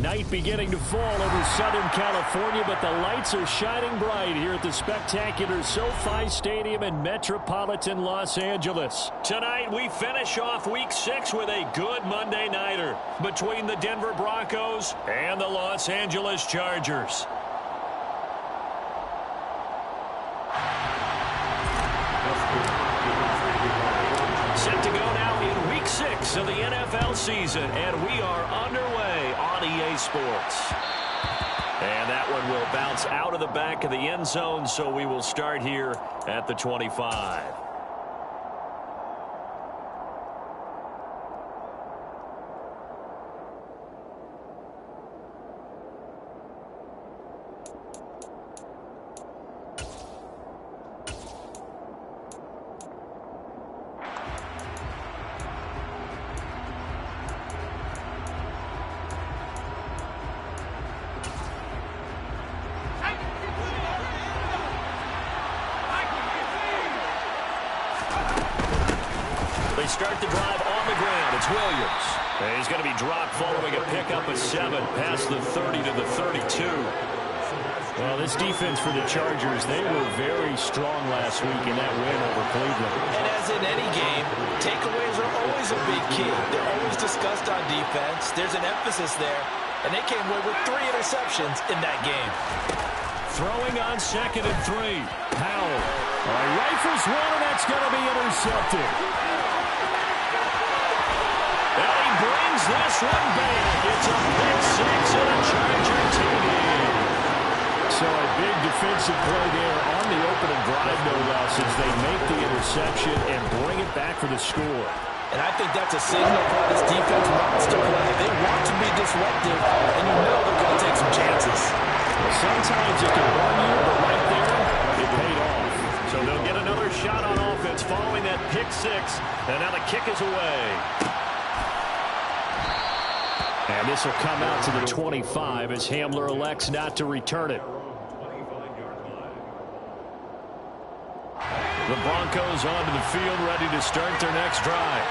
Night beginning to fall over Southern California, but the lights are shining bright here at the spectacular SoFi Stadium in metropolitan Los Angeles. Tonight, we finish off Week 6 with a good Monday nighter between the Denver Broncos and the Los Angeles Chargers. Set to go now in Week 6 of the NFL season, and we are underway on EA Sports. And that one will bounce out of the back of the end zone, so we will start here at the 25. They start the drive on the ground. It's Williams. And he's going to be dropped following a pickup of 7 past the 30 to the 32. Well, this defense for the Chargers, they were very strong last week in that win over Cleveland. And as in any game, takeaways are always a big key. They're always discussed on defense. There's an emphasis there. And they came away with 3 interceptions in that game. Throwing on 2nd and 3. Powell. Rifles one, and that's going to be intercepted. And he brings this one back. It's a pick 6 and a Charger TD. So a big defensive play there on the opening drive, no less, as they make the interception and bring it back for the score. And I think that's a signal for this defense wants to play. They want to be disruptive, and you know they're going to take some chances. Well, sometimes it can burn you, but right there, it paid off. So they'll get another shot on offense following that pick 6, and now the kick is away. And this will come out to the 25 as Hamler elects not to return it. The Broncos onto the field, ready to start their next drive.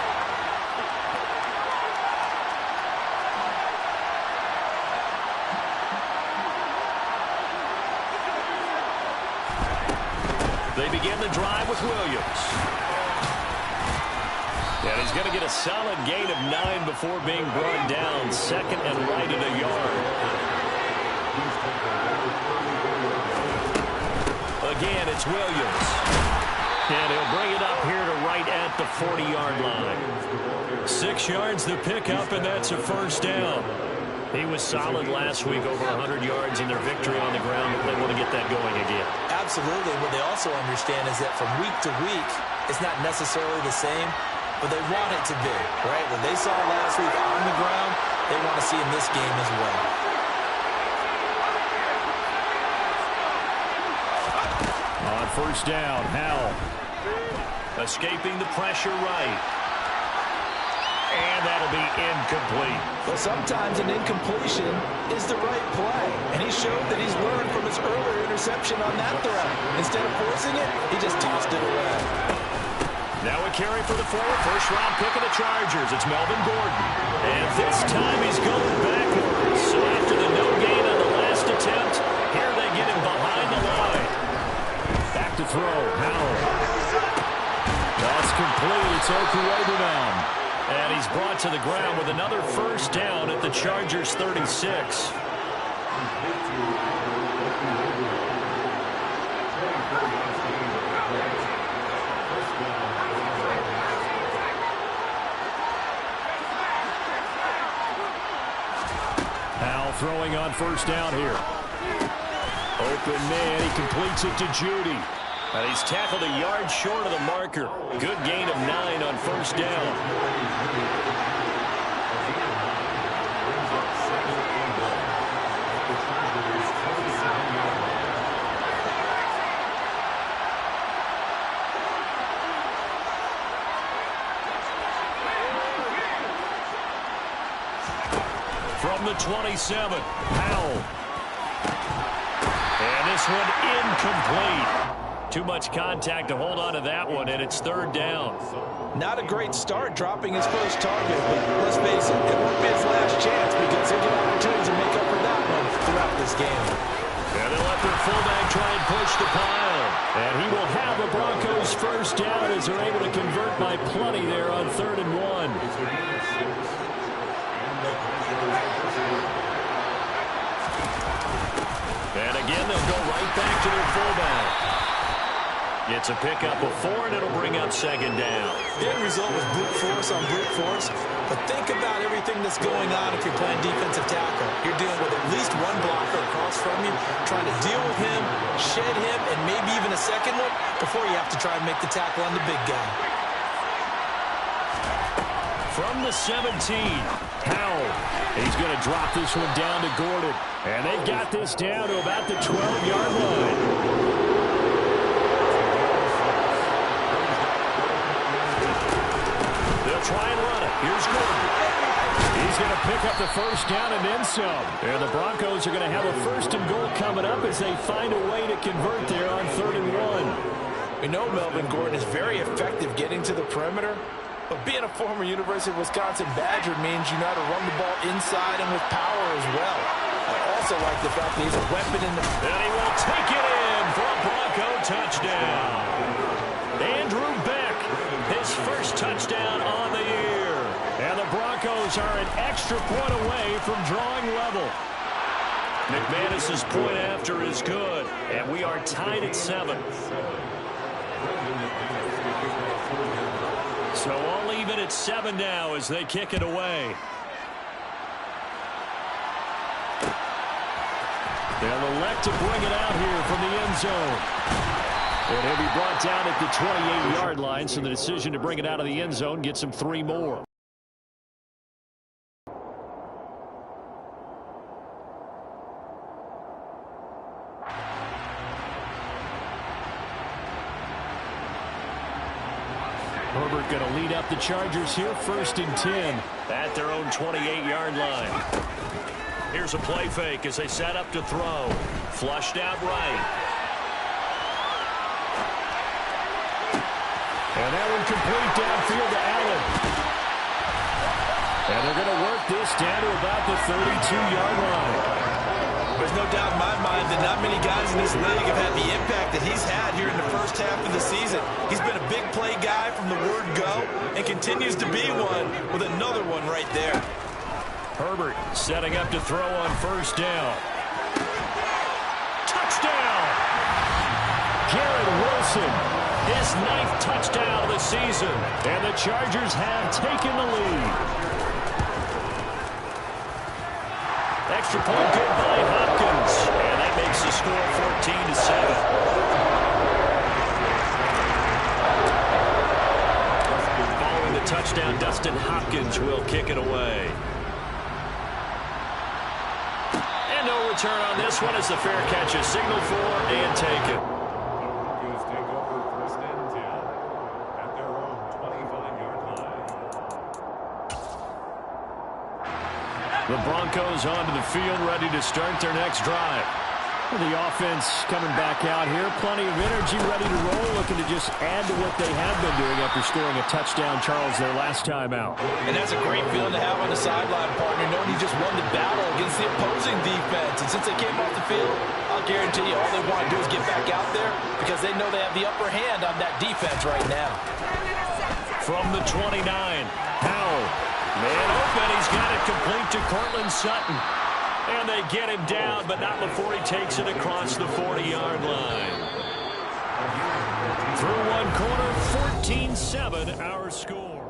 They begin the drive with Williams. And he's going to get a solid gain of 9 before being brought down. 2nd and right at a yard. Again, it's Williams. And he'll bring it up here to right at the 40-yard line. 6 yards the pickup, and that's a first down. He was solid last week, over 100 yards in their victory on the ground, but they want to get that going again. Absolutely. What they also understand is that from week to week, it's not necessarily the same, but they want it to be, right? What they saw last week on the ground, they want to see in this game as well. On first down, Howell. Escaping the pressure right. And that'll be incomplete. Well, sometimes an incompletion is the right play. And he showed that he's learned from his earlier interception on that throw. Instead of forcing it, he just tossed it away. Now a carry for the forward. First-round pick of the Chargers. It's Melvin Gordon. And this time he's going backwards. So after the no gain on the last attempt, here they get him behind the line. Back to throw. Howell. That's complete. It's Okuwebunam. And he's brought to the ground with another first down at the Chargers' 36. Powell throwing on first down here. Open man, he completes it to Judy. And he's tackled a yard short of the marker. Good gain of 9 on first down. From the 27, Powell. And this one incomplete. Too much contact to hold on to that one, and it's third down. Not a great start dropping his first target, but let's face it, it won't be his last chance because he'll get opportunities to make up for that one throughout this game. And they'll let their fullback try and push the pile. And he will have the Broncos first down as they're able to convert by plenty there on 3rd and 1. And again, they'll go right back to their fullback. It's a pickup of 4, and it'll bring up 2nd down. The end result was brute force on brute force. But think about everything that's going on if you're playing defensive tackle. You're dealing with at least one blocker across from you, trying to deal with him, shed him, and maybe even a second one before you have to try and make the tackle on the big guy. From the 17, Howell. He's going to drop this one down to Gordon. And they've got this down to about the 12-yard line. They'll try and run it. Here's Gordon. He's going to pick up the first down and then some. And the Broncos are going to have a 1st and goal coming up as they find a way to convert there on 3rd and 1. We know Melvin Gordon is very effective getting to the perimeter. But being a former University of Wisconsin Badger means you know how to run the ball inside and with power as well. I also like the fact that he's a weapon in the... And he will take it in for a Bronco touchdown. Andrew Beck, his first touchdown on the year. And the Broncos are an extra point away from drawing level. McManus's point after is good. And we are tied at 7. So all even at 7 now as they kick it away. They'll elect to bring it out here from the end zone. And he'll be brought down at the 28-yard line, so the decision to bring it out of the end zone gets him 3 more. Herbert going to lead up the Chargers here, 1st and 10 at their own 28-yard line. Here's a play fake as they set up to throw. Flushed out right. And that one complete downfield to Allen. And they're going to work this down to about the 32-yard line. There's no doubt in my mind that not many guys in this league have had the impact that he's had here in the first half of the season. He's been a big play guy from the word go and continues to be one with another one right there. Herbert setting up to throw on 1st down. Touchdown! Garrett Wilson, his 9th touchdown of the season. And the Chargers have taken the lead. Extra point good by Hopkins. And that makes the score 14-7. Following the touchdown, Dustin Hopkins will kick it away. And no return on this one as the fair catch is signaled for and taken. Broncos take over 1st and 10 at their own 25-yard line. The Broncos onto the field, ready to start their next drive. The offense coming back out here. Plenty of energy, ready to roll, looking to just add to what they have been doing after scoring a touchdown, Charles, their last time out. And that's a great feeling to have on the sideline, partner, knowing you just won the battle against the opposing defense. And since they came off the field, I'll guarantee you all they want to do is get back out there because they know they have the upper hand on that defense right now. From the 29, Howell. Man open, he's got it complete to Cortland Sutton. And they get him down, but not before he takes it across the 40-yard line. Through one corner, 14-7 our score.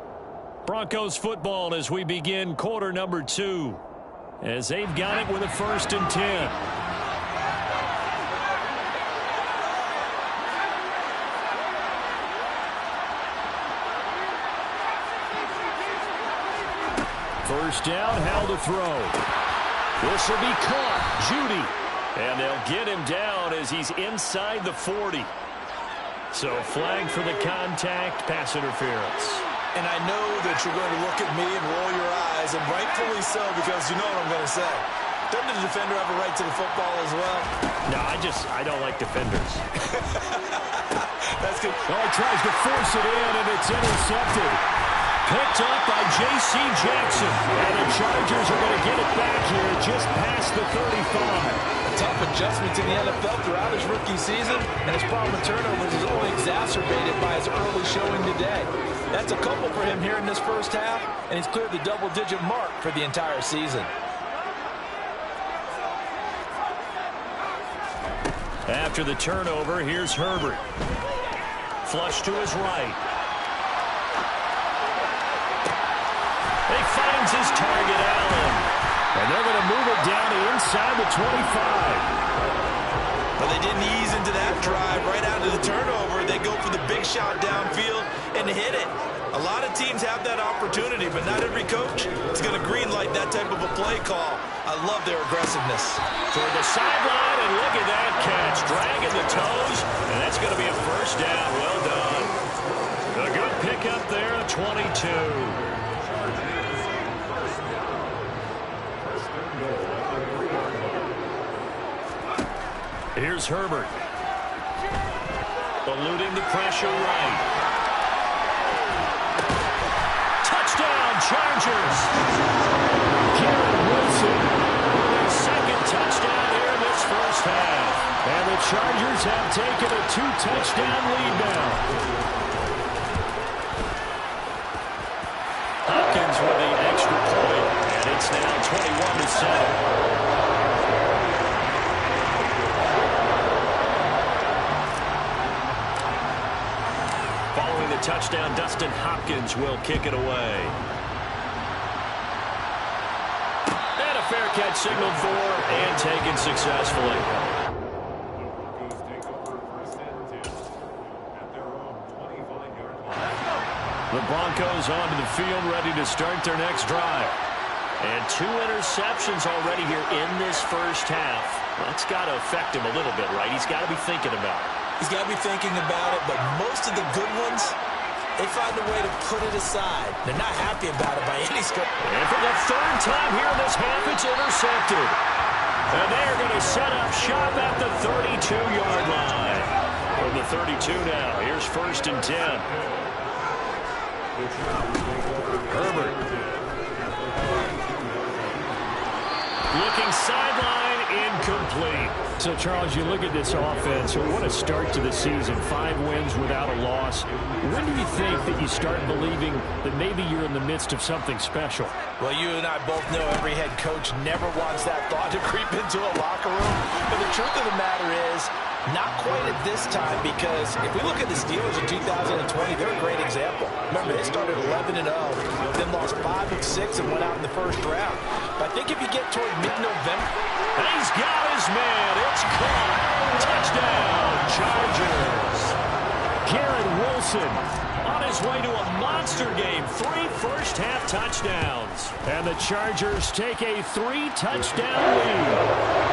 Broncos football as we begin quarter number 2. As they've got it with a 1st and 10. First down, Howell to throw. This will be caught. Judy. And they'll get him down as he's inside the 40. So flag for the contact, pass interference. And I know that you're going to look at me and roll your eyes, and rightfully so, because you know what I'm going to say. Doesn't the defender have a right to the football as well? No, I don't like defenders. That's good. Oh, he tries to force it in, and it's intercepted. Picked up by J.C. Jackson. And the Chargers are going to get it back here just past the 35. A tough adjustment to the NFL throughout his rookie season, and his problem with turnovers is only exacerbated by his early showing today. That's a couple for him here in this first half, and he's cleared the double-digit mark for the entire season. After the turnover, here's Herbert. Flush to his right. He finds his target, Allen. And they're going to move it down to inside the 25. But they didn't ease into that drive right out of the turnover. They go for the big shot downfield and hit it. A lot of teams have that opportunity, but not every coach is going to greenlight that type of a play call. I love their aggressiveness. Toward the sideline, and look at that catch. Dragging the toes, and that's going to be a first down. Well done. A good pickup there at 22. Here's Herbert. Eluding the pressure right. Touchdown, Chargers. Garrett Wilson. Second touchdown here in this first half. And the Chargers have taken a 2-touchdown lead now. Hopkins with the extra point. And it's now 21-7. Touchdown, Dustin Hopkins will kick it away. And a fair catch signaled for and taken successfully. The Broncos take over first and 10 at their own 25-yard line. The Broncos onto the field, ready to start their next drive. And 2 interceptions already here in this first half. That's got to affect him a little bit, right? He's got to be thinking about it. He's got to be thinking about it, but most of the good ones, they find a way to put it aside. They're not happy about it by any stretch. And for the third time here in this half, it's intercepted. And they are going to set up shop at the 32-yard line. From the 32 now, here's first and 10. Herbert. Looking sideline, incomplete. So, Charles, you look at this offense, what a start to the season. 5 wins without a loss. When do you think that you start believing that maybe you're in the midst of something special? Well, you and I both know every head coach never wants that thought to creep into a locker room. But the truth of the matter is, not quite at this time, because if we look at the Steelers in 2020, they're a great example. Remember, they started 11-0, then lost 5 of 6 and went out in the first round. But I think if you get toward mid-November, he's got his man. It's caught. Touchdown, Chargers. Garrett Wilson on his way to a monster game. 3 first-half touchdowns. And the Chargers take a 3-touchdown lead.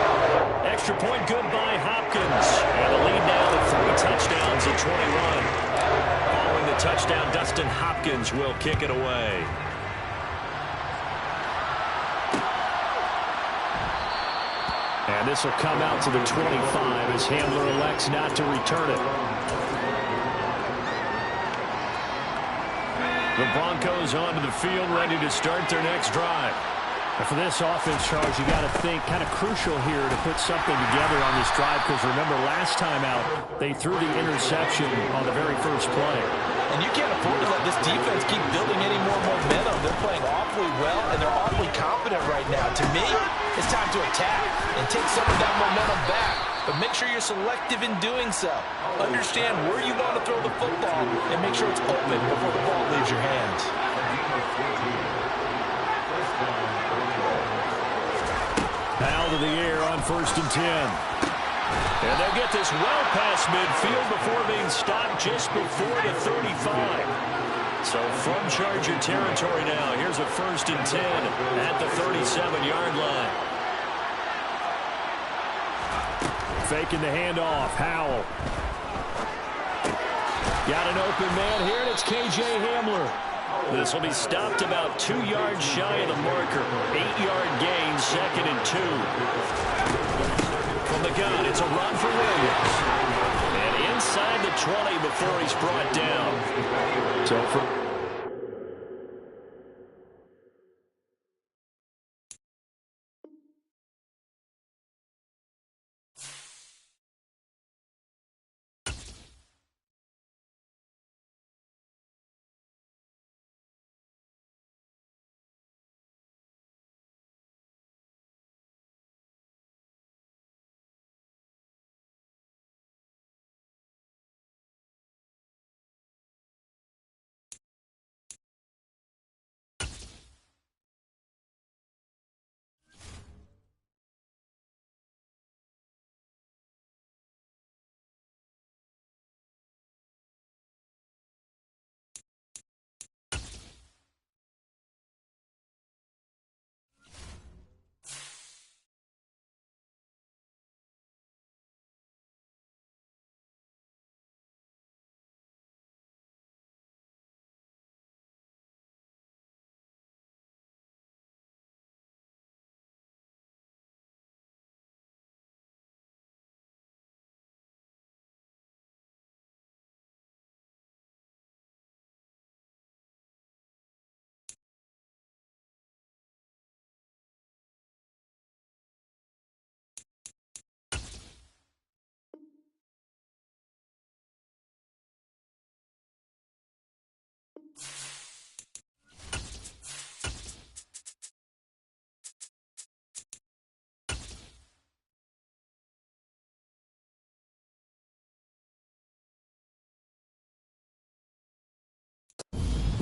Extra point good by Hopkins. And the lead now to 3 touchdowns at 21. Following the touchdown, Dustin Hopkins will kick it away. And this will come out to the 25 as Hamler elects not to return it. The Broncos onto the field, ready to start their next drive. And for this offense, Charles, you got to think kind of crucial here to put something together on this drive, because remember, last time out, they threw the interception on the very first play. And you can't afford to let this defense keep building any more momentum. They're playing awfully well, and they're awfully confident right now. To me, it's time to attack and take some of that momentum back. But make sure you're selective in doing so. Understand where you want to throw the football and make sure it's open before the ball leaves your hands. Out of the air on first and 10. And they'll get this well past midfield before being stopped just before the 35. So from Charger territory now, here's a first and 10 at the 37-yard line. Faking the handoff, Howell. Got an open man here, and it's K.J. Hamler. This will be stopped about 2 yards shy of the marker. 8-yard gain, 2nd and 2. From the gun, it's a run for Williams. And inside the 20 before he's brought down. So for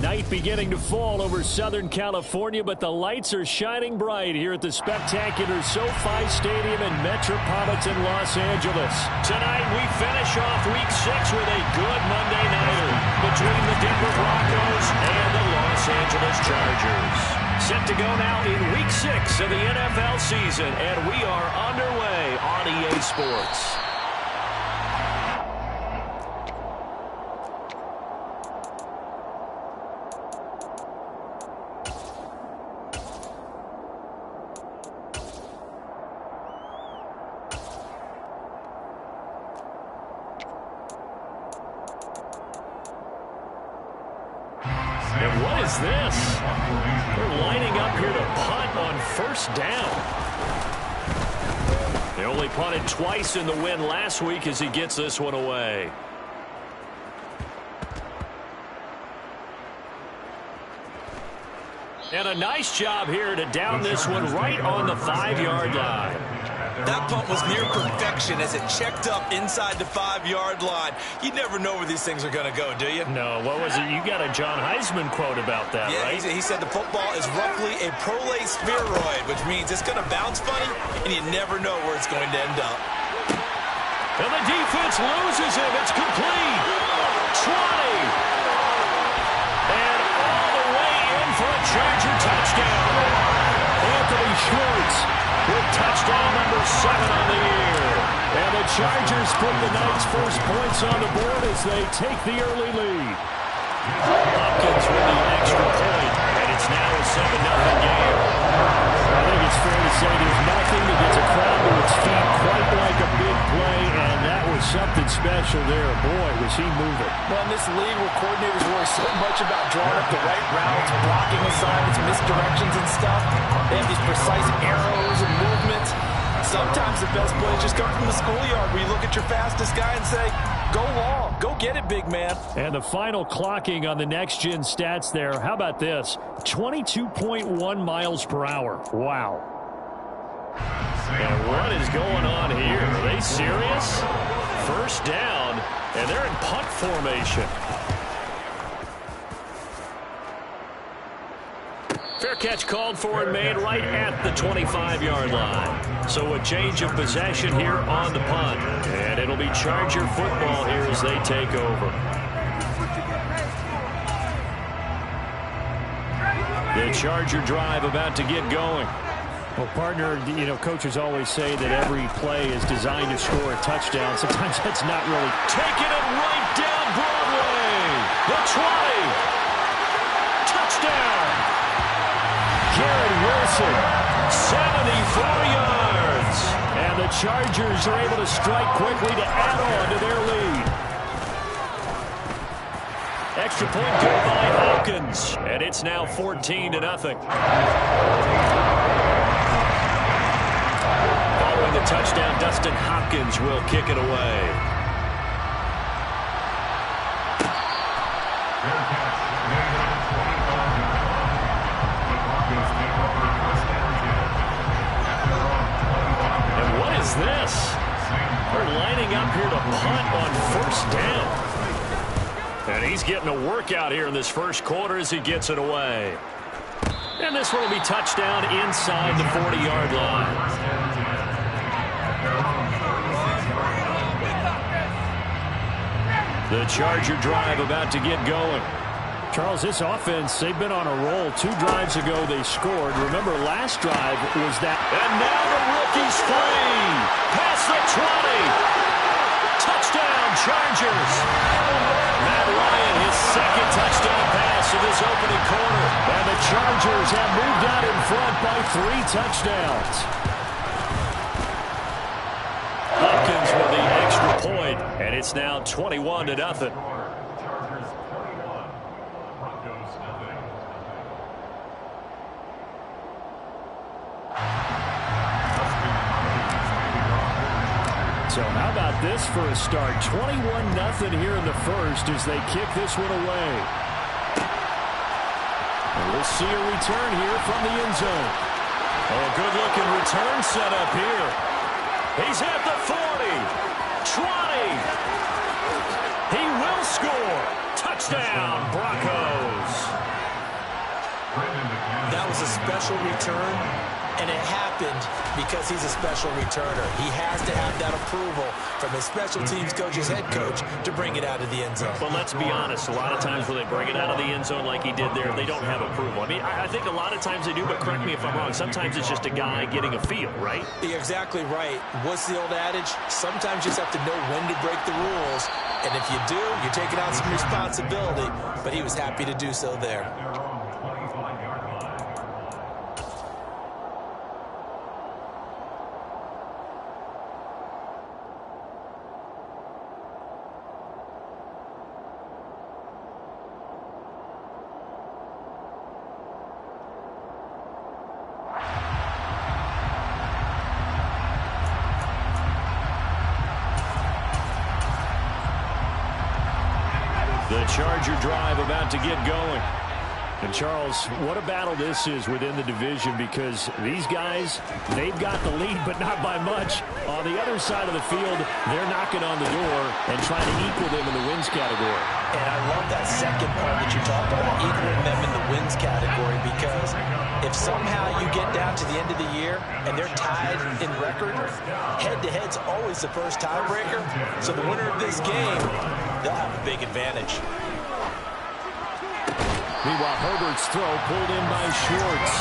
night beginning to fall over Southern California, but the lights are shining bright here at the spectacular SoFi Stadium in metropolitan Los Angeles. Tonight we finish off Week 6 with a good Monday nighter between the Denver Broncos and the Los Angeles Chargers. Set to go now in Week 6 of the NFL season, and we are underway on EA Sports. And what is this? They're lining up here to punt on first down. They only punted twice in the win last week as he gets this one away. And a nice job here to down this one right on the 5-yard line. That punt was near perfection as it checked up inside the 5-yard line. You never know where these things are going to go, do you? No, what was it? You got a John Heisman quote about that, yeah, right? He said the football is roughly a prolate spheroid, which means it's going to bounce funny, and you never know where it's going to end up. And the defense loses him. It's complete. 20. And all the way in for a Charger touchdown. Anthony Schwartz with touchdown number 7 on the year. And the Chargers put the night's first points on the board as they take the early lead. Hopkins with the extra point, and it's now a 7-0 game. I think it's fair to say there's nothing that gets a crowd to its feet quite like a big play, and that was something special there. Boy, was he moving. Well, in this league where coordinators worry so much about drawing up the right routes, blocking assignments, misdirections and stuff, they have these precise arrows and movements. Sometimes the best plays just come from the schoolyard where you look at your fastest guy and say, go long, go get it, big man. And the final clocking on the next-gen stats there, how about this? 22.1 miles per hour. Wow. And what is going on here? Are they serious? First down, and they're in punt formation. Fair catch called for and made right at the 25-yard line. So a change of possession here on the punt. And it'll be Charger football here as they take over. The Charger drive about to get going. Well, partner, you know, coaches always say that every play is designed to score a touchdown. Sometimes that's not really. Taking it right down Broadway. The 20. touchdown. Garrett Wilson, 74 yards. And the Chargers are able to strike quickly to add on to their lead. Extra point good by Hopkins. And it's now 14-0. Following the touchdown, Dustin Hopkins will kick it away. And what is this? They're lining up here to punt on first down. And he's getting a workout here in this first quarter as he gets it away. And this one will be touchdown inside the 40-yard line. The Charger drive about to get going. Charles, this offense, they've been on a roll. 2 drives ago they scored. Remember, last drive was that. And now the rookie's free. Past the 20. Touchdown, Chargers. Matt Ryan, his second touchdown pass of this opening quarter. And the Chargers have moved out in front by 3 touchdowns. Hopkins with the extra point, and it's now 21-0. Chargers 21, Broncos nothing. So how about this for a start? 21-0 here in the first as they kick this one away. And we'll see a return here from the end zone. Oh, a good-looking return set up here. He's at the 40, 20. He will score. Touchdown, Broncos. That was a special return, and it happened because he's a special returner. He has to have that approval from his special teams coach's head coach to bring it out of the end zone. But let's be honest, a lot of times when they bring it out of the end zone like he did there, they don't have approval. I mean, I think a lot of times they do, but correct me if I'm wrong. Sometimes it's just a guy getting a feel, right? You're exactly right. What's the old adage? Sometimes you just have to know when to break the rules, and if you do, you're taking on some responsibility, but he was happy to do so there. The Charger drive about to get going. And, Charles, what a battle this is within the division because these guys, they've got the lead, but not by much. On the other side of the field, they're knocking on the door and trying to equal them in the wins category. And I love that second part that you talked about, equaling them in the wins category, because if somehow you get down to the end of the year and they're tied in record, head-to-head's always the first tiebreaker. So the winner of this game, they'll have a big advantage. Meanwhile, Herbert's throw pulled in by Schwartz.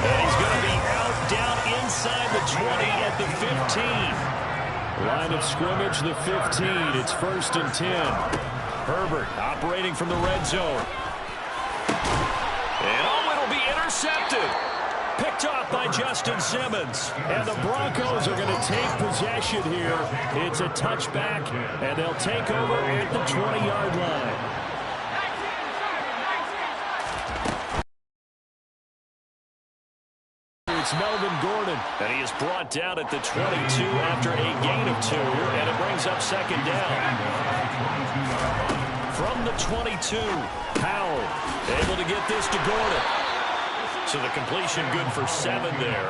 And he's going to be out down inside the 20 at the 15. Line of scrimmage, the 15. It's 1st and 10. Herbert operating from the red zone. And it'll be intercepted. Picked off by Justin Simmons. And the Broncos are going to take possession here. It's a touchback, and they'll take over at the 20-yard line. It's Melvin Gordon, and he is brought down at the 22 after a gain of 2, and it brings up second down. From the 22, Powell able to get this to Gordon. So the completion good for 7 there,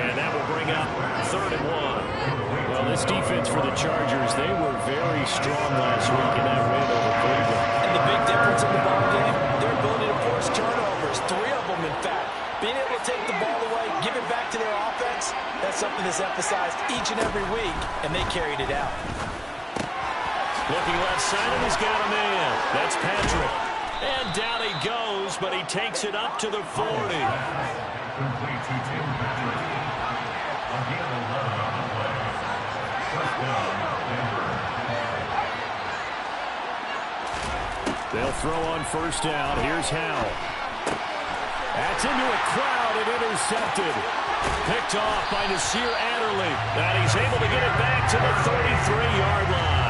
and that will bring up 3rd and 1. Well, this defense for the Chargers, they were very strong last week in that win over Cleveland. And the big difference in the ball game, their ability to force turnovers, 3 of them in fact. Being able to take the ball away, give it back to their offense, that's something that's emphasized each and every week, and they carried it out. Looking left side, and he's got a man. That's Patrick. And down he goes, but he takes it up to the 40. Complete to Tim Patrick. Again, 11 on the play. First down, Denver. They'll throw on first down. Here's Howell. That's into a crowd and intercepted. Picked off by Nasir Adderley. And he's able to get it back to the 33-yard line.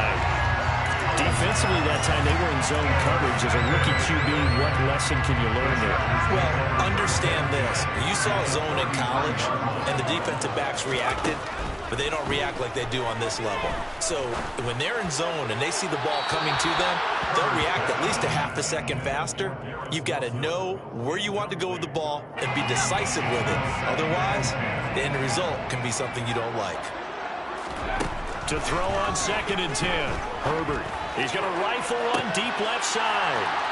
Defensively that time, they were in zone coverage. As a rookie QB, what lesson can you learn there? Well, understand this. You saw zone in college, and the defensive backs reacted, but they don't react like they do on this level. So when they're in zone and they see the ball coming to them, they'll react at least a half a second faster. You've got to know where you want to go with the ball and be decisive with it. Otherwise, the end result can be something you don't like. To throw on 2nd and 10. Herbert. He's going to rifle one deep left side.